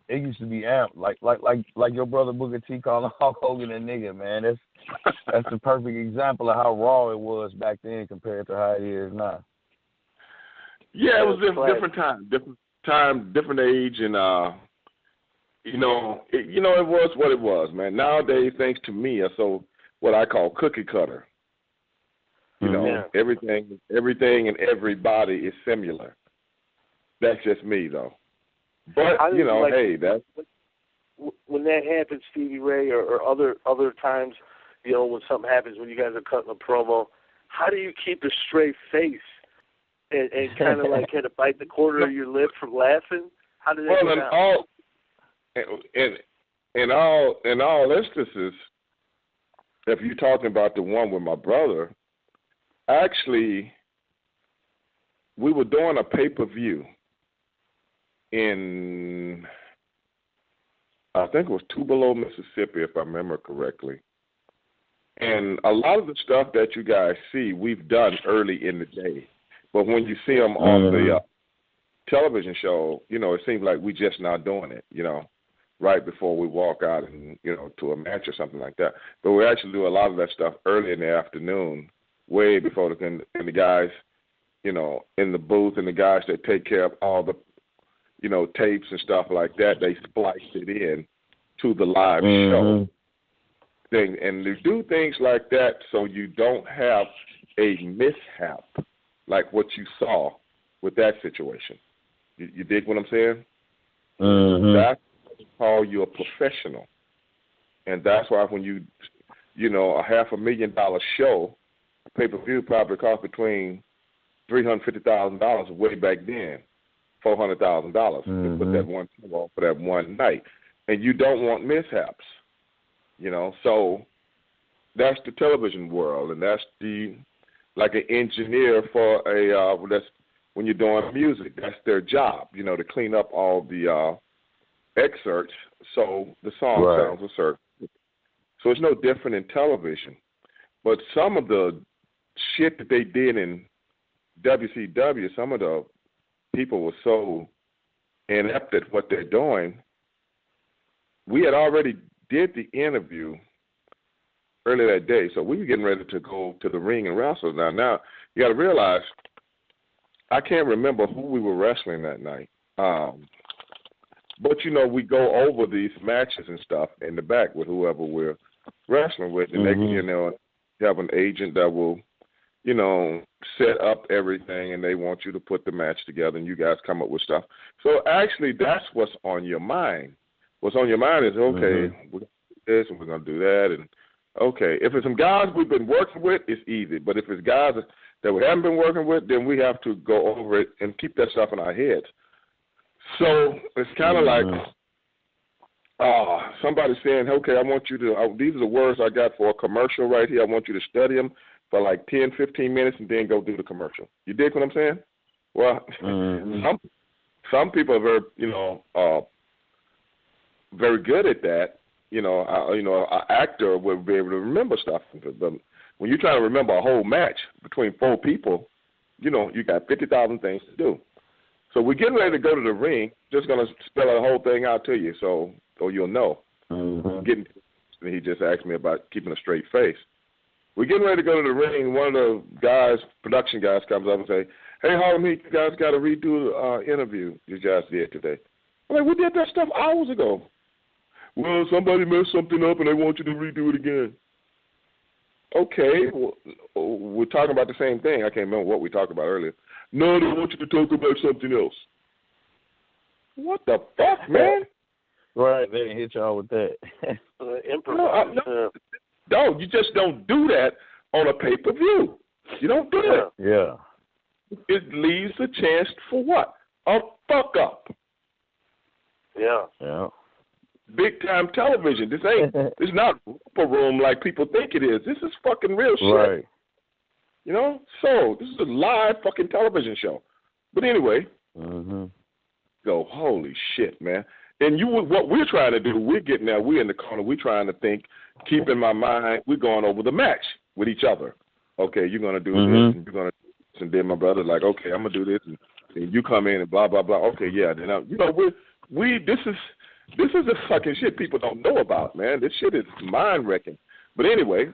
it used to be amped, like your brother Booker T calling Hulk Hogan n-gga, man. That's the perfect example of how raw it was back then compared to how it is now. Yeah, it was different time, different age, and it was what it was, man. Nowadays, things to me are so what I call cookie cutter. You know, everything and everybody is similar. That's just me, though. But hey, that's when that happens, Stevie Ray, or other times, when something happens when you guys are cutting a promo. How do you keep a straight face and kind of like kind of bite the corner of your lip from laughing? How does that go down? In all instances, if you're talking about the one with my brother, actually, we were doing a pay-per-view in, I think it was Tupelo, Mississippi, if I remember correctly. And a lot of the stuff that you guys see, we've done early in the day. But when you see them on the television show, it seems like we just not doing it, right before we walk out and, to a match or something like that. But we actually do a lot of that stuff early in the afternoon, way before the guys, in the booth and the guys that take care of all the, tapes and stuff like that, they splice it in to the live show thing. And they do things like that so you don't have a mishap like what you saw with that situation. You dig what I'm saying? That's how you're a professional. And that's why when you a $500,000 show, pay-per-view probably cost between $350,000 way back then, $400,000 to put that one show on for that one night. And you don't want mishaps, So that's the television world, and that's like an engineer for that's when you're doing music. That's their job, to clean up all the excerpts so the song sounds a certain. So it's no different in television. But some of the shit that they did in WCW, some of the people were so inept at what they're doing. We had already did the interview earlier that day, so we were getting ready to go to the ring and wrestle. Now you got to realize, I can't remember who we were wrestling that night. But, we go over these matches and stuff in the back with whoever we're wrestling with, and they can, have an agent that will, set up everything, and they want you to put the match together, and you guys come up with stuff. So actually, that's what's on your mind. What's on your mind is, okay, we're going to do this and we're going to do that, and okay, if it's some guys we've been working with, it's easy. But if it's guys that we haven't been working with, then we have to go over it and keep that stuff in our heads. So it's kind of like somebody saying, okay, I want you to, these are the words I got for a commercial right here. I want you to study them for like 10, 15 minutes and then go do the commercial. You dig what I'm saying? Well, some people are very, very good at that. An actor would be able to remember stuff. But when you're trying to remember a whole match between four people, you got 50,000 things to do. So we're getting ready to go to the ring. Just going to spell the whole thing out to you so you'll know. He just asked me about keeping a straight face. We're getting ready to go to the ring. One of the guys, production guys, comes up and say, hey, Harlem Heat, you guys got to redo the interview you guys did today. I'm like, we did that stuff hours ago. Well, somebody messed something up and they want you to redo it again. Okay, well, we're talking about the same thing. I can't remember what we talked about earlier. No, they want you to talk about something else. What the fuck, man? Right, they hit y'all with that. No, you just don't do that on a pay-per-view. You don't do it. Yeah. It leaves a chance for what? A fuck-up. Yeah. Big-time television. This it's not a room like people think it is. This is fucking real shit. Right. So this is a live fucking television show. But anyway, go, holy shit, man. And what we're trying to do, we're getting there, we're in the corner, we're trying to think, keep in my mind, we're going over the match with each other. Okay, you're going to do this, and you're going to do this. And then my brother's like, okay, I'm going to do this, and you come in and blah, blah, blah. Okay, yeah. Then, This is the fucking shit people don't know about, man. This shit is mind-wrecking. But anyway,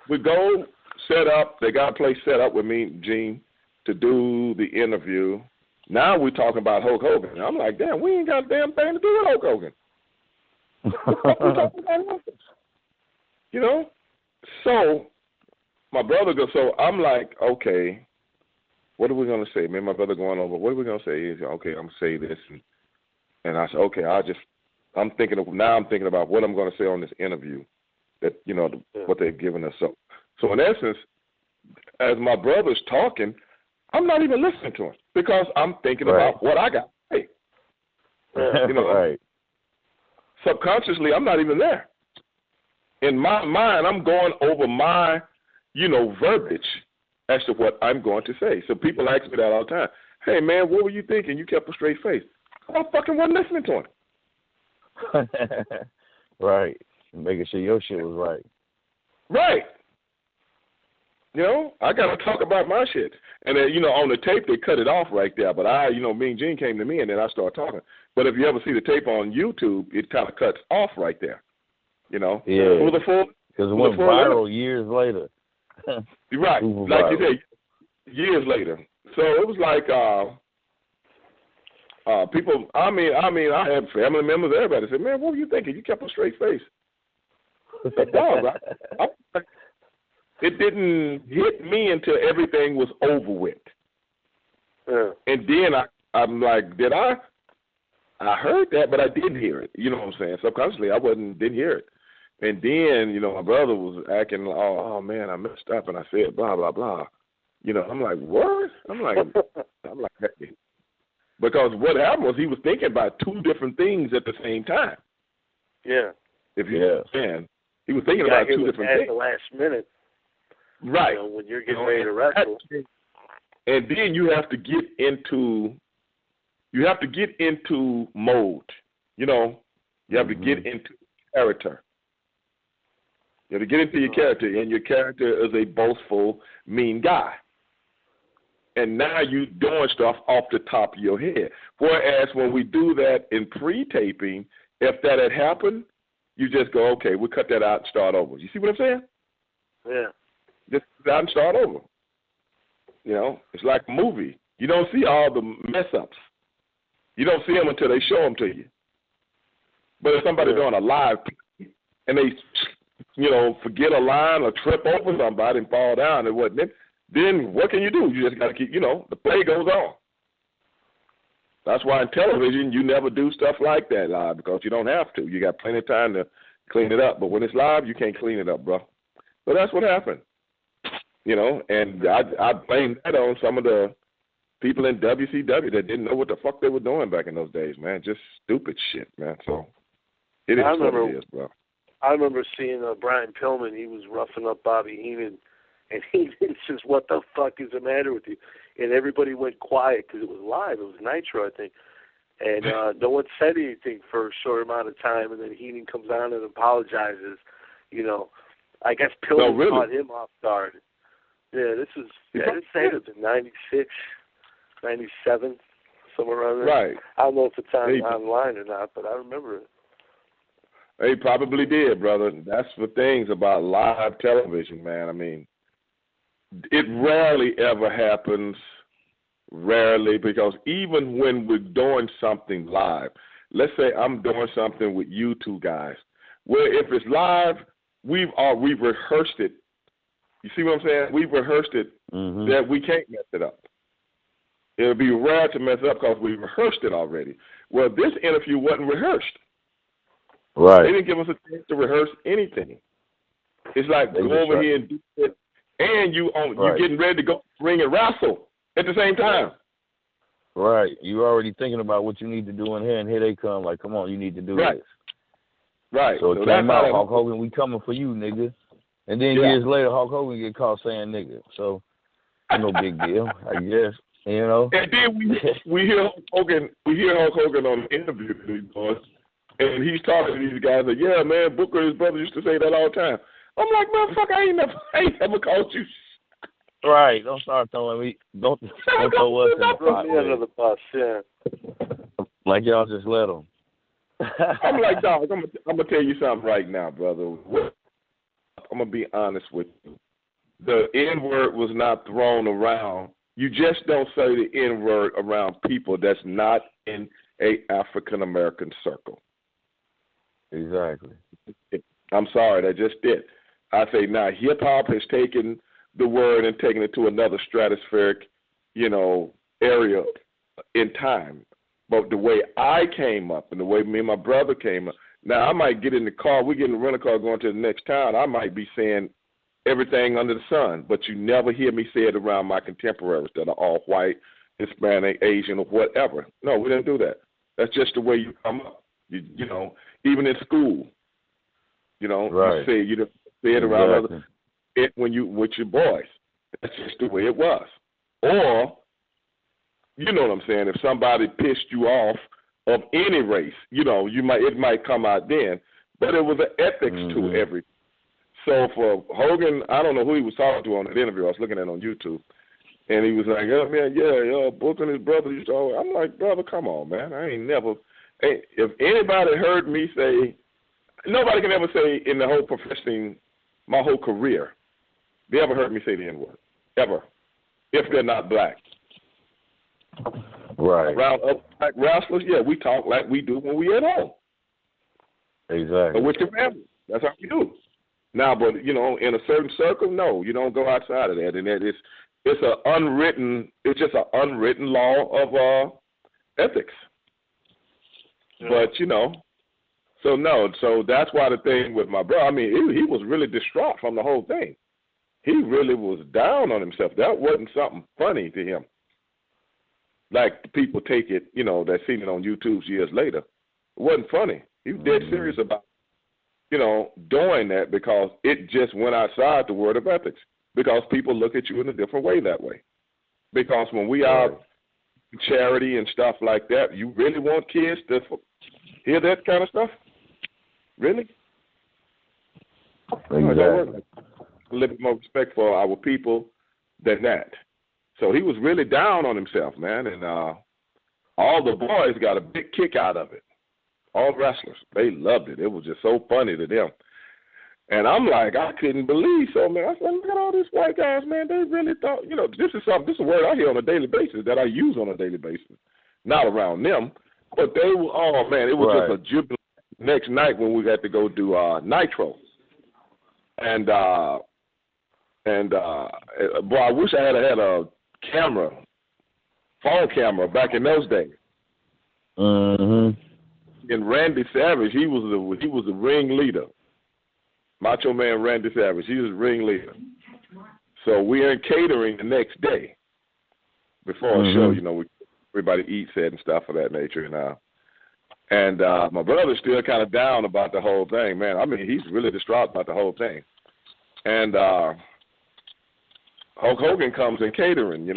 we go set up. They got a place set up with me and Gene to do the interview. Now we're talking about Hulk Hogan. I'm like, damn, we ain't got a damn thing to do with Hulk Hogan. What the fuck we talking about Hulk? You know? So my brother goes, so I'm like, okay, what are we going to say? Me and my brother going over, what are we going to say? He's like, okay, I'm going to say this. And I said, okay, I'm thinking about what I'm going to say on this interview that, you know, what they've given us. So in essence, as my brother's talking, I'm not even listening to him because I'm thinking about what I got to say. You know, right. Subconsciously, I'm not even there. In my mind, I'm going over my, you know, verbiage as to what I'm going to say. So people ask me that all the time. Hey, man, what were you thinking? You kept a straight face. I fucking wasn't listening to him. Right. Making sure your shit was right. Right. You know, I got to talk about my shit. And then, you know, on the tape, they cut it off right there. But me and Gene came to me, and then I started talking. But if you ever see the tape on YouTube, it kind of cuts off right there. You know? Yeah. Because it went viral years later. Right. Like you said, years later. So it was like people, I had family members, everybody said, man, what were you thinking? You kept a straight face. But dog, it didn't hit me until everything was over with. Yeah. And then I'm like, did I heard that, but I didn't hear it. You know what I'm saying? Subconsciously, I didn't hear it. And then, you know, my brother was acting, oh man, I messed up, and I said blah blah blah. You know, I'm like, what? I'm like, hey. Because what happened was he was thinking about two different things at the same time. Yeah. If you understand, he was thinking about two different things at the last minute. Right. You know, when you're getting ready to wrestle. And then you have to get into mode. You know, you have to get into character. You have to get into your character, and your character is a boastful, mean guy. And now you're doing stuff off the top of your head. Whereas when we do that in pre-taping, if that had happened, you just go, okay, we'll cut that out and start over. You see what I'm saying? Yeah. Just cut out and start over. You know, it's like a movie. You don't see all the mess-ups. You don't see them until they show them to you. But if somebody's doing a live and they, you know, forget a line or trip over somebody and fall down and whatnot, then what can you do? You just got to keep, you know, the play goes on. That's why in television you never do stuff like that live because you don't have to. You got plenty of time to clean it up. But when it's live, you can't clean it up, bro. So that's what happened. You know, and I blame that on some of the people in WCW that didn't know what the fuck they were doing back in those days, man. Just stupid shit, man. So it is what it is, bro. I remember seeing Brian Pillman. He was roughing up Bobby Heenan, and he says, "What the fuck is the matter with you?" And everybody went quiet because it was live. It was Nitro, I think. And no one said anything for a short amount of time, and then Heenan comes on and apologizes. You know, I guess Pillman caught him off guard. Yeah, this say it was in 96, 97, somewhere around there. Right. I don't know if it's online or not, but I remember it. They probably did, brother. That's the things about live television, man. I mean, it rarely ever happens, because even when we're doing something live, let's say I'm doing something with you two guys, where if it's live, we've rehearsed it. You see what I'm saying? We've rehearsed it that we can't mess it up. It'll be rare to mess up because we rehearsed it already. Well, this interview wasn't rehearsed. Right. They didn't give us a chance to rehearse anything. It's like go over here and do it, and you're getting ready to go ring and wrestle at the same time. Right. You're already thinking about what you need to do in here, and here they come. Like, come on, you need to do this. Right. So it came out, Hulk Hogan, we coming for you, nigga. And then years later, Hulk Hogan get caught saying nigga. So, no big deal, I guess. You know. And then we hear Hulk Hogan on the interview that he does, and he's talking to these guys like, yeah, man, Booker and his brother used to say that all the time. I'm like, motherfucker, I ain't never called you. Right. Don't start throwing me. Don't throw us in the pot. Under the bus, yeah. Like y'all just let them. I'm like, dog, I'm gonna tell you something right now, brother. I'm gonna be honest with you. The N-word was not thrown around. You just don't say the N-word around people that's not in a African American circle. Exactly. I'm sorry, that just did. I say now hip hop has taken the word and taken it to another stratospheric, area in time. But the way I came up and the way me and my brother came up, now I might get in the car, we get in the rental car going to the next town, I might be saying everything under the sun, but you never hear me say it around my contemporaries that are all white, Hispanic, Asian, or whatever. No, we didn't do that. That's just the way you come up. You know, even in school, right. you say it around other when you with your boys. That's just the way it was. Or, you know what I'm saying? If somebody pissed you off of any race, it might come out then. But it was an ethics to everything. So for Hogan, I don't know who he was talking to on that interview. I was looking at it on YouTube. And he was like, Book and his brother used to always. I'm like, brother, come on, man. If anybody heard me say, nobody can ever say in the whole professing, my whole career, they ever heard me say the N-word. Ever. If they're not black. Right. Around other black wrestlers, we talk like we do when we at home. Exactly. Or with your family. That's how we do. Now, but, in a certain circle, no, you don't go outside of that. And that it's just an unwritten law of ethics. Yeah. But, so that's why the thing with my brother, he was really distraught from the whole thing. He really was down on himself. That wasn't something funny to him. Like the people take it, that seen it on YouTube years later. It wasn't funny. He was dead serious about doing that because it just went outside the word of ethics. Because people look at you in a different way that way. Because when we are charity and stuff like that, you really want kids to hear that kind of stuff? Really? Exactly. A little bit more respect for our people than that. So he was really down on himself, man, and all the boys got a big kick out of it. All wrestlers, they loved it. It was just so funny to them. And I'm like, I couldn't believe so, man. I said, look at all these white guys, man. They really thought, this is a word I hear on a daily basis that I use on a daily basis. Not around them, but they were, oh, man, it was just a jubilant next night when we had to go do Nitro. And boy, I wish I had a camera, phone camera back in those days. Mm-hmm. And Randy Savage, he was the ringleader. Macho Man Randy Savage, he was the ringleader. So we're in catering the next day before a show. Everybody eats it and stuff of that nature. And my brother's still kind of down about the whole thing, man. He's really distraught about the whole thing. And Hulk Hogan comes in catering,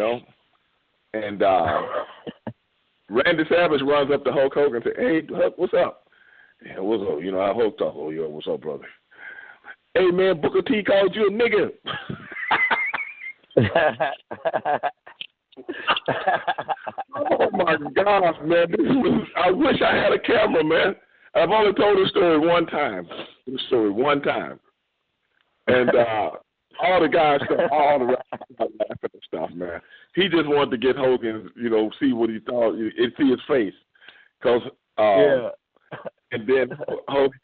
and Randy Savage runs up to Hulk Hogan and says, hey, Hulk, what's up? Yeah, what's up? I Hulk talk, oh, yo, what's up, brother? Hey, man, Booker T called you a nigga. Oh, my gosh, man. I wish I had a camera, man. I've only told this story one time. And all the guys, all the rappers laughing and stuff, man. He just wanted to get Hogan, see what he thought, and see his face. Because, and then Hogan,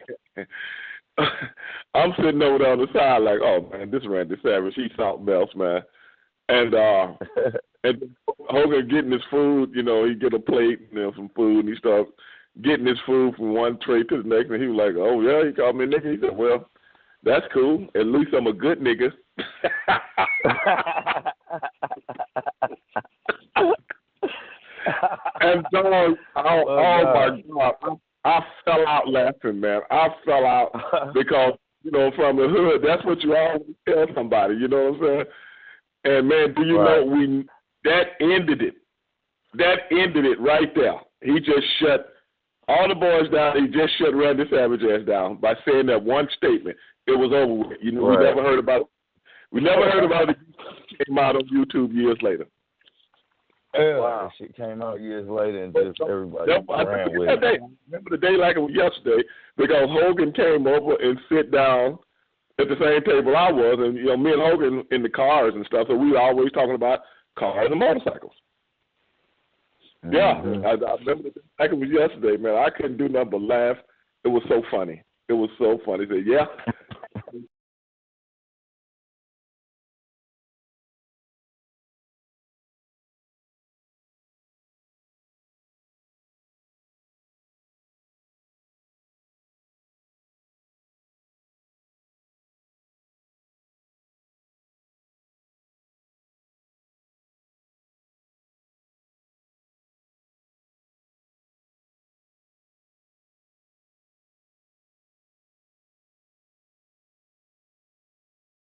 I'm sitting over there on the side like, oh, man, this Randy Savage, he's something else, man. And Hogan getting his food, he get a plate and some food, and he starts getting his food from one tray to the next, and he was like, oh, yeah, he called me a nigga. He said, well, that's cool. At least I'm a good nigga. And dog, oh my God, I fell out laughing, man. I fell out because, from the hood, that's what you always tell somebody, you know what I'm saying? And, man, do you know, that ended it. That ended it right there. He just shut all the boys down. He just shut Randy Savage ass down by saying that one statement. It was over with. We never heard about it. We never heard about it. It came out on YouTube years later. Yeah, Wow. that shit came out years later and just everybody ran with I it. remember the day like it was yesterday because Hogan came over and sit down at the same table I was, and me and Hogan in the cars and stuff, so we were always talking about cars and motorcycles. Mm-hmm. Yeah, I remember the day like it was yesterday, man. I couldn't do nothing but laugh. It was so funny. It was so funny. He said, yeah,